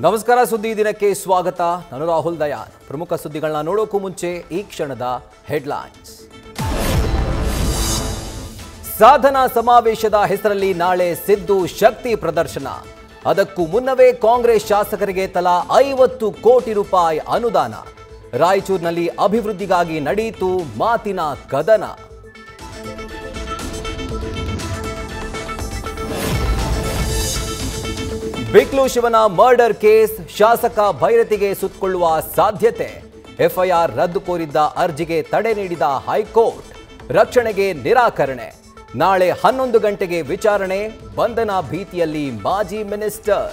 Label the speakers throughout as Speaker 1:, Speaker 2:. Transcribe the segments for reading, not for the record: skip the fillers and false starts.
Speaker 1: ನಮಸ್ಕಾರ ಸುದ್ದಿ ದಿನಕ್ಕೆ ಸ್ವಾಗತ. ನಾನು ರಾಹುಲ್ ದಯಾನ್. ಪ್ರಮುಖ ಸುದ್ದಿಗಳನ್ನ ನೋಡೋಕ್ಕೂ ಮುಂಚೆ ಈ ಕ್ಷಣದ ಹೆಡ್ಲೈನ್ಸ್. ಸಾಧನಾ ಸಮಾವೇಶದ ಹೆಸರಲ್ಲಿ ನಾಳೆ ಸಿದ್ದು ಶಕ್ತಿ ಪ್ರದರ್ಶನ. ಅದಕ್ಕೂ ಮುನ್ನವೇ ಕಾಂಗ್ರೆಸ್ ಶಾಸಕರಿಗೆ ತಲಾ 50 ಕೋಟಿ ರೂಪಾಯಿ ಅನುದಾನ. ರಾಯಚೂರಿನಲ್ಲಿ ಅಭಿವೃದ್ಧಿಗಾಗಿ ನಡೆಯಿತು ಮಾತಿನ ಕದನ. ಬಿಕ್ಲು ಶಿವನ ಮರ್ಡರ್ ಕೇಸ್, ಶಾಸಕ ಭೈರತಿಗೆ ಸುತ್ತಕೊಳ್ಳುವ ಸಾಧ್ಯತೆ. ಎಫ್ಐಆರ್ ರದ್ದು ಕೋರಿದ್ದ ಅರ್ಜಿಗೆ ತಡೆ ನೀಡಿದ ಹೈಕೋರ್ಟ್. ರಕ್ಷಣೆಗೆ ನಿರಾಕರಣೆ. ನಾಳೆ 11 ಗಂಟೆಗೆ ವಿಚಾರಣೆ. ಬಂಧನ ಭೀತಿಯಲ್ಲಿ ಮಾಜಿ minister.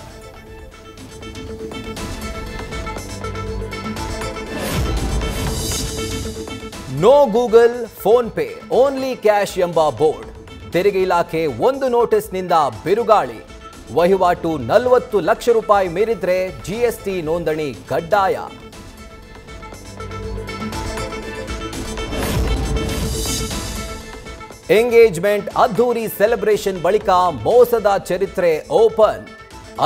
Speaker 1: No Google, PhonePe, only cash ಎಂಬ ಬೋರ್ಡ್. ತೆರಿಗೆ ಇಲಾಖೆ ಒಂದು ನೋಟಿಸ್ನಿಂದ ಬಿರುಗಾಳಿ. ವಹಿವಾಟು 40 ಲಕ್ಷ ರೂಪಾಯಿ ಮೀರಿದ್ರೆ ಜಿಎಸ್ಟಿ ನೋಂದಣಿ ಕಡ್ಡಾಯ. ಎಂಗೇಜ್ಮೆಂಟ್ ಅದ್ದೂರಿ ಸೆಲೆಬ್ರೇಷನ್ ಬಳಿಕ ಮೋಸದ ಚರಿತ್ರೆ ಓಪನ್.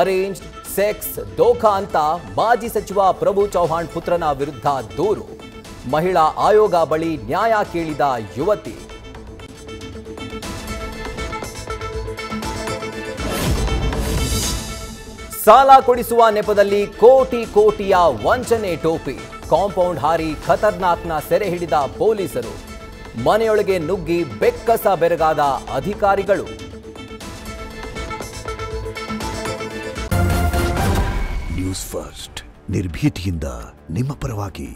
Speaker 1: ಅರೇಂಜ್ಡ್ ಸೆಕ್ಸ್ ದೋಖಾ ಅಂತ ಮಾಜಿ ಸಚಿವ ಪ್ರಭು ಚೌಹಾಣ್ ಪುತ್ರನ ವಿರುದ್ಧ ದೂರು. ಮಹಿಳಾ ಆಯೋಗ ಬಳಿ ನ್ಯಾಯ ಕೇಳಿದ ಯುವತಿ. ಸಾಲ ಕೊಡಿಸುವ ನೆಪದಲ್ಲಿ ಕೋಟಿಯ ವಂಚನೆ ಟೋಪಿ. ಕಾಂಪೌಂಡ್ ಹಾರಿ ಖತರ್ನಾಕ್ನ ಸೆರೆ ಹಿಡಿದ ಪೊಲೀಸರು. ಮನೆಯೊಳಗೆ ನುಗ್ಗಿ ಬೆಕ್ಕಸ ಬೆರಗಾದ ಅಧಿಕಾರಿಗಳು.
Speaker 2: ನ್ಯೂಸ್ ಫಸ್ಟ್, ನಿರ್ಭೀತಿಯಿಂದ ನಿಮ್ಮ ಪರವಾಗಿ.